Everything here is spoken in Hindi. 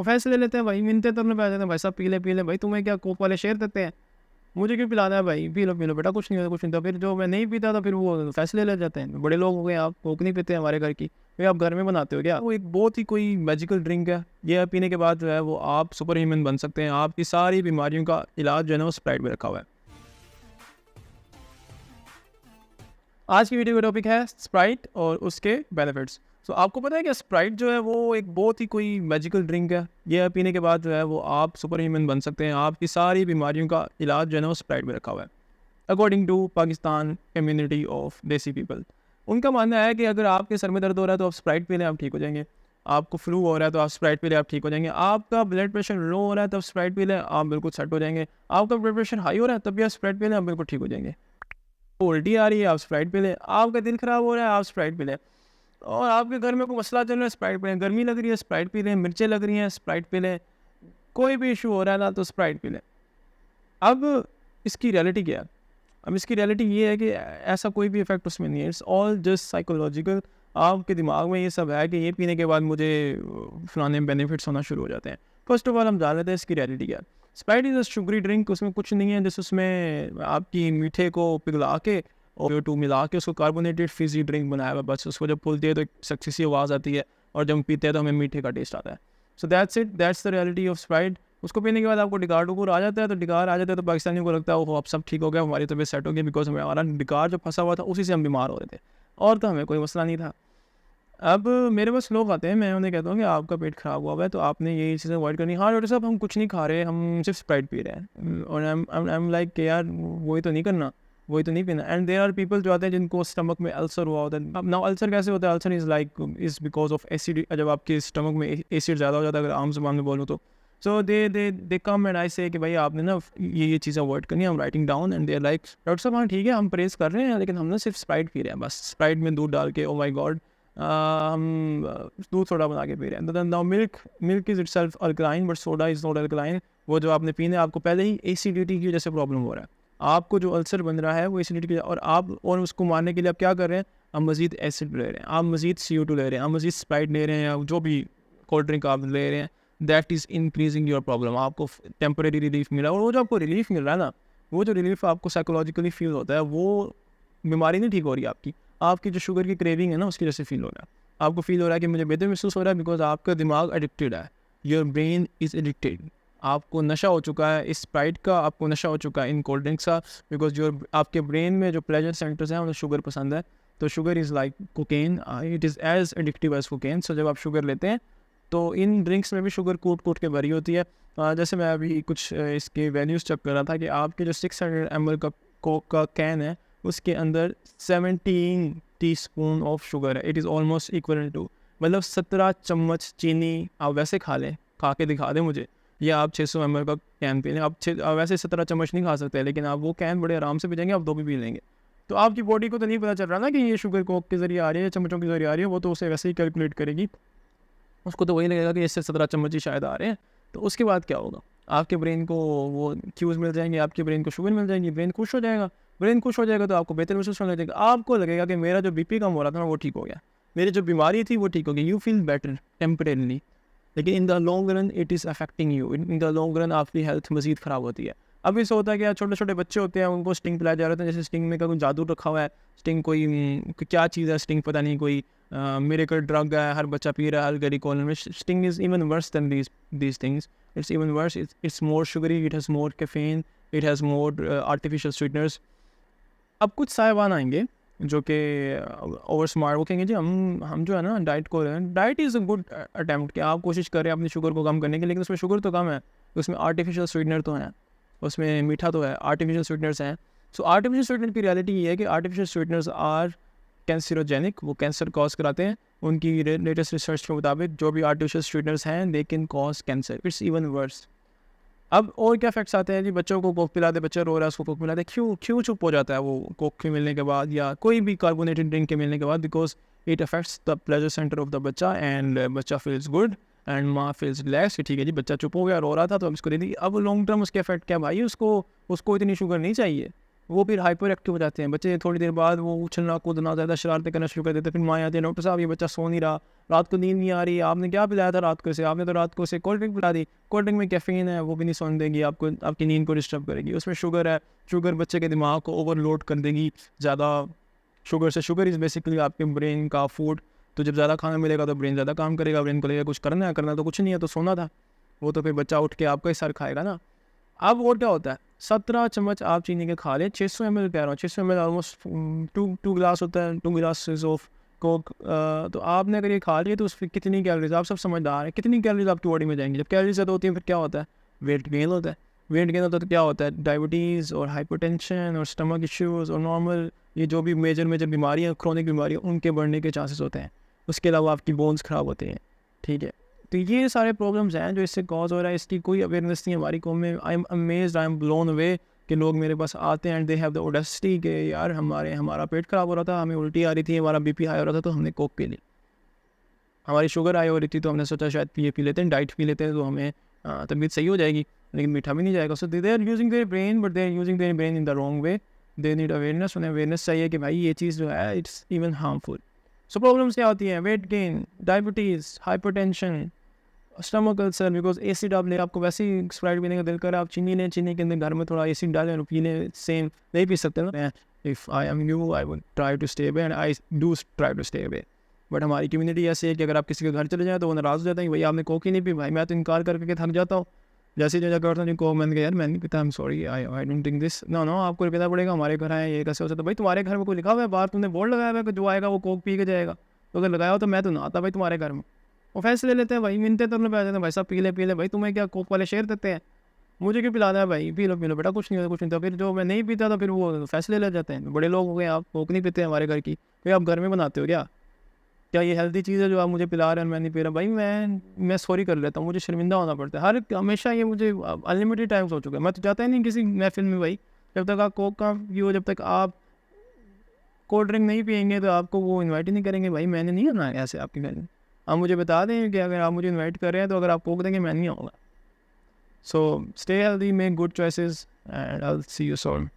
वो फैसले लेते हैं भाई, मिलते तो अपने पैसे देते हैं, भाई साहब पी ले भाई, तुम्हें क्या कोक वाले शेयर देते हैं, मुझे क्यों पिलाना है भाई, पी लो बेटा, कुछ नहीं होता कुछ नहीं होता। फिर जो मैं नहीं पीता था फिर वो फैसले ले जाते हैं, बड़े लोग हो गए, आप कोक नहीं पीते हमारे घर की, भाई आप घर में बनाते हो क्या? वो एक बहुत ही कोई मैजिकल ड्रिंक है, ये पीने के बाद जो है वो आप सुपर ह्यूमन बन सकते हैं, आपकी सारी बीमारियों का इलाज जो है ना वो स्प्राइट में रखा हुआ है। आज की वीडियो का टॉपिक है स्प्राइट और उसके बेनिफिट्स। तो आपको पता है कि स्प्राइट जो है वो एक बहुत ही कोई मैजिकल ड्रिंक है, ये पीने के बाद जो है वो आप सुपर ह्यूमन बन सकते हैं, आपकी सारी बीमारियों का इलाज जो है ना वो स्प्राइट में रखा हुआ है। According to Pakistan community of desi people, उनका मानना है कि अगर आपके सर में दर्द हो रहा है तो आप स्प्राइट पी लें, आप ठीक हो जाएंगे। आपको फ्लू हो रहा है तो आप स्प्राइट पी लें, आप ठीक हो जाएंगे। आपका ब्लड प्रेशर लो हो रहा है तब स्प्राइट पी लें, आप बिल्कुल सेट हो जाएंगे। आपका ब्लड प्रेशर हाई हो रहा है तब भी आप स्प्राइट पी लें, आप बिल्कुल ठीक हो जाएंगे। उल्टी आ रही है आप स्प्राइट पी लें, आपका दिल ख़राब हो रहा है आप स्प्राइट पी लें, और आपके घर में कोई मसला चल रहा है स्प्राइट पी लें, गर्मी लग रही है स्प्राइट पी लें, मिर्चें लग रही हैं स्प्राइट पी लें, कोई भी इशू हो रहा है ना तो स्प्राइट पी लें। अब इसकी रियलिटी क्या है? अब इसकी रियलिटी ये है कि ऐसा कोई भी इफेक्ट उसमें नहीं है, इट्स ऑल जस्ट साइकोलॉजिकल। आपके दिमाग में ये सब है कि ये पीने के बाद मुझे फलाने बेनिफिट्स होना शुरू हो जाते हैं। फर्स्ट ऑफ ऑल हम जान लेते हैं इसकी रियलिटी क्या है। Sprite is a sugary drink, उसमें कुछ नहीं है, जैसे उसमें आपकी मीठे को पिघला के और टू मिला के उसको कार्बोनेटेड फिजी ड्रिंक बनाया हुआ, बस उसको जब खोलते हैं तो एक सक्सी सी आवाज़ आती है और जब हम पीते हैं तो हमें मीठे का टेस्ट आता है। So that's it, that's the reality of Sprite. उसको पीने के बाद आपको डिकार डुकर आ जाता है, तो डिकार आ जाता है तो पाकिस्तानियों को लगता है वो अब सब ठीक हो गया, हमारी तबीयत सेट हो गई, बिकॉज हमारा डिकार जो फंसा हुआ था उसी से हम बीमार हो रहे थे, और तो हमें कोई मसला नहीं था। अब मेरे पास लोग आते हैं, मैं उन्हें कहता हूँ कि आपका पेट ख़राब हुआ है तो आपने ये चीज़ें अवॉइड करनी। हाँ डॉक्टर साहब हम कुछ नहीं खा रहे, हम सिर्फ स्प्राइट पी रहे हैं, और आई एम लाइक कि यार वही तो नहीं करना, वही तो नहीं पीना। एंड देयर आर पीपल जो आते हैं जिनको स्टमक में अल्सर हुआ होता है। अब नाउ अल्सर कैसे होता है? Ulcer is like is because of acid, जब आपके स्टमक में एसिड ज़्यादा हो जाता है, अगर आम ज़बान में बोलूँ तो। सो दे कम एंड आई से कि भाई आपने ना ये चीज़ें अवॉइड करनी है, हम writing down, and they are like doctor sahib हाँ ठीक है हम परहेज़ कर रहे हैं, लेकिन हम ना सिर्फ स्प्राइट पी रहे हैं, बस स्प्राइट में दूध डाल के, ओ माई गॉड हम दूध सोडा बना के पी रहे हैं। Now milk is itself alkaline but soda is not alkaline. वो जो आपने पीना है आपको पहले ही एसिडिटी की वजह से प्रॉब्लम हो रहा है, आपको जो अल्सर बन रहा है वो एसिडिटी की, और उसको मारने के लिए आप क्या कर रहे हैं? आप मज़ीद एसिड ले रहे हैं, आप मज़ीद CO2 ले रहे हैं, आप मज़ीद स्प्राइट ले रहे हैं, या जो भी कोल्ड ड्रिंक आप ले रहे हैं, that is increasing your problem. आपको टेम्परेरी रिलीफ मिला, और वो जो आपको रिलीफ मिल रहा है ना, वो जो रिलीफ आपको साइकोलॉजिकली फील होता है, वो बीमारी नहीं ठीक हो रही आपकी, आपकी जो शुगर की क्रेविंग है ना उसकी वजह से फील हो रहा है। आपको फील हो रहा है कि मुझे बेहतर महसूस हो रहा है, बिकॉज आपका दिमाग एडिक्टेड है, योर ब्रेन इज़ एडिक्टेड। आपको नशा हो चुका है इस स्प्राइट का, आपको नशा हो चुका है इन कोल्ड ड्रिंक्स का, बिकॉज जो आपके ब्रेन में जो प्लेजर सेंटर्स हैं उन्हें शुगर पसंद है। तो sugar is like cocaine, it is as addictive as cocaine. So जब आप शुगर लेते हैं तो इन ड्रिंक्स में भी शुगर कूट कूट के भरी होती है। जैसे मैं अभी कुछ इसके वैल्यूज़ चेक कर रहा था कि आपके जो 600 ml का कोक का कैन है उसके अंदर 17 टीस्पून ऑफ शुगर है। It is almost equal to, मतलब 17 चम्मच चीनी। आप वैसे खा लें, खा के दिखा दें मुझे, या आप 600 ml का कैन पी लें। आप वैसे 17 चम्मच नहीं खा सकते, लेकिन आप वो कैन बड़े आराम से पी जाएंगे, आप 2 भी पी लेंगे। तो आपकी बॉडी को तो नहीं पता चल रहा ना कि ये शुगर कोक के ज़रिए आ रही है, चम्मचों के ज़रिए आ रही है, वो तो उसे वैसे ही कैलकुलेट करेगी, उसको तो वही लगेगा कि इससे 17 चम्मच ही शायद आ रहे हैं। तो उसके बाद क्या होगा? आपके ब्रेन को वो क्यूज़ मिल जाएंगे, आपके ब्रेन को शुगर मिल जाएगी, ब्रेन खुश हो जाएगा। ब्रेन खुश हो जाएगा तो आपको बेहतर महसूस होने लगेगा, आपको लगेगा कि मेरा जो BP कम हो रहा था ना वो ठीक हो गया, मेरी जो बीमारी थी वो ठीक हो गई। यू फील बेटर टेम्परेरली, लेकिन in the long run it is affecting you, in the long run आपकी हेल्थ मज़ीद ख़राब होती है। अब इससे होता है कि छोटे छोटे बच्चे होते हैं, उनको स्टिंग पिलाया जा रहा है, जैसे स्टिंग में का कोई जादू रखा हुआ है, स्टिंग कोई क्या चीज़ है, स्टिंग पता नहीं कोई मिरेकल ड्रग है, हर बच्चा पी रहा है, हर गली कॉलोनी में। Sting is even worse then these things. It's even worse. It's more sugary. It has more caffeine. It has more artificial sweeteners. अब कुछ साहिबान आएंगे जो कि ओवर स्मार्ट, वो कहेंगे जी हम जो है ना डाइट को रहे हैं। Diet is a good attempt कि आप कोशिश करें अपनी शुगर को कम करने की, लेकिन उसमें शुगर तो कम है, उसमें आर्टिफिशियल स्वीटनर तो हैं, उसमें मीठा तो है, आर्टिफिशियल स्वीटनर्स हैं। सो आर्टिफिशियल स्वीटनर की रियलिटी ये है कि आर्टिफिशियल स्वीटनर्स आर कैंसरोजेनिक, वो कैंसर कॉज कराते हैं। उनकी लेटेस्ट रिसर्च के मुताबिक जो भी आर्टिफिशियल स्वीटनर्स हैं they can cause cancer, it's even worse. अब और क्या फैक्ट्स आते हैं जी? बच्चों को कोक पिलाते, बच्चा रो रहा है उसको कोक पिलाते, क्यों चुप हो जाता है वो कोक के मिलने के बाद या कोई भी कार्बोनेटेड ड्रिंक के मिलने के बाद? Because it affects the pleasure centre of the बच्चा, एंड बच्चा फील्स गुड एंड माँ फील्स रिलैक्स। ठीक है जी, बच्चा चुप हो गया, रो रहा था तो हम इसको दे दी। अब लॉन्ग टर्म उसके इफेक्ट क्या भाई? उसको इतनी शुगर नहीं चाहिए, वो फिर हाइपर एक्टिव हो जाते हैं बच्चे। थोड़ी देर बाद वो उछलना कूदना, ज़्यादा शरारतें करना शुरू कर देते हैं। फिर माँ आती है, डॉक्टर साहब ये बच्चा सो नहीं रहा, रात को नींद नहीं आ रही, आपने क्या पिलाया था रात को इसे? आपने तो रात को इसे कोल्ड ड्रिंक पिला दी। कोल्ड ड्रिंक में कैफीन है, वो भी नहीं सोने देगी आपको, आपकी नींद को डिस्टर्ब करेगी। उसमें शुगर है, शुगर बच्चे के दिमाग को ओवरलोड कर देगी ज़्यादा। शुगर इज़ बेसिकली आपके ब्रेन का फूड। तो जब ज़्यादा खाना मिलेगा तो ब्रेन ज़्यादा काम करेगा, ब्रेन को लगेगा कुछ करना तो कुछ नहीं है, तो सोना था। वो तो फिर बच्चा उठ के आपका ही सर खाएगा ना। अब और क्या होता है, 17 चम्मच आप चीनी के खा लें, 600 ml कह रहा हूँ, 600 ml ऑलमोस्ट टू ग्लास होता है, 2 ग्लासेस ऑफ कोक। तो आपने अगर ये खा लिया तो उस पर कितनी कैलोरीज, आप सब समझदार हैं, कितनी कैलोरीज आपकी बॉडी में जाएंगी। जब कैलोरीज ज़्यादा होती है फिर क्या होता है, वेट गेन होता है। वेट गेन होता है तो क्या होता है, डायबिटीज़ और हाइपरटेंशन और स्टमक इश्यूज़ और नॉर्मल ये जो भी मेजर बीमारियाँ, क्रोनिक बीमारियाँ, उनके बढ़ने के चांसेस होते हैं। उसके अलावा आपकी बोन्स ख़राब होते हैं, ठीक है। तो ये सारे प्रॉब्लम्स हैं जो इससे कॉज हो रहा है, इसकी कोई अवेयरनेस नहीं है हमारी कौम में। I am amazed, I am blown away कि लोग मेरे पास आते हैं and they have the audacity कि यार हमारा पेट ख़राब हो रहा था, हमें उल्टी आ रही थी, हमारा बीपी हाई हो रहा था, तो हमने कोक पी ली। हमारी शुगर हाई हो रही थी तो हमने सोचा शायद पी लेते हैं, डाइट पी लेते हैं तो हमें तबीयत सही हो जाएगी, लेकिन मीठा भी नहीं जाएगा। So they are using their brain, but they are using their brain in the wrong way. They need awareness, उन्हें अवेयरनेस चाहिए कि भाई ये चीज़ जो है it's even harmful. So problems क्या होती हैं, weight gain, diabetes, hypertension, stomach ulcer, because acid आप ले, आपको वैसे ही स्प्राइट पीने का दिल कर, आप चीनी लें, चीनी के अंदर घर में थोड़ा एसिड डालें और पी लें, सेम नहीं पी सकते ना। If I am you I would try to stay away and I do try to stay away. But हमारी कम्युनिटी ऐसी है कि अगर आप किसी के घर चले जाएँ तो वो नाराज़ हो जाता है कि भाई आपने कोक ही नहीं पी। भाई मैं तो इनकार करके थक जाता हूँ, जैसे ही जगह करता हूँ कोक, मैंने कहा यार मैं नहीं पीता, I am sorry, I don't think this, no आपको पीना पड़ेगा, हमारे घर आए ये कैसे हो सकता है। भाई तुम्हारे घर में कोई लिखा हुआ है बाहर, तुमने बोर्ड लगाया हुआ है कि जो आएगा वो कोक पी के जाएगा? तो अगर लगाया हो तो मैं तो ना आता भाई तुम्हारे घर में। वो फैसले लेते हैं भाई, मिलते तो अपने पैसे, भाई साहब पी ले भाई, तुम्हें क्या कोक वाले शेयर देते हैं, मुझे क्यों पिलाना है भाई, पी लो बेटा, कुछ नहीं होता कुछ नहीं होता। फिर जो मैं नहीं पीता तो फिर वो फैसले ले जाते हैं, बड़े लोग हो गए, आप कोक नहीं पीते हमारे घर की, भाई आप घर में बनाते हो क्या ये हेल्दी चीज़ है जो आप मुझे पिला रहे हैं, मैं नहीं पी रहा? भाई मैं सॉरी कर लेता हूँ, मुझे शर्मिंदा होना पड़ता है हमेशा। ये मुझे अनलिमिटेड टाइम्स हो चुका है, मैं तो जाता ही नहीं किसी महफिल में भाई, जब तक आप कोक का ये, जब तक आप कोल्ड ड्रिंक नहीं पियेंगे तो आपको वो इन्वाइट ही नहीं करेंगे। भाई मैंने नहीं करना है ऐसे आपके घर में, आप मुझे बता दें कि अगर आप मुझे इन्वाइट कर रहे हैं तो अगर आप कोक देंगे मैं नहीं आऊँगा। So stay healthy, make good choices and I will see you soon.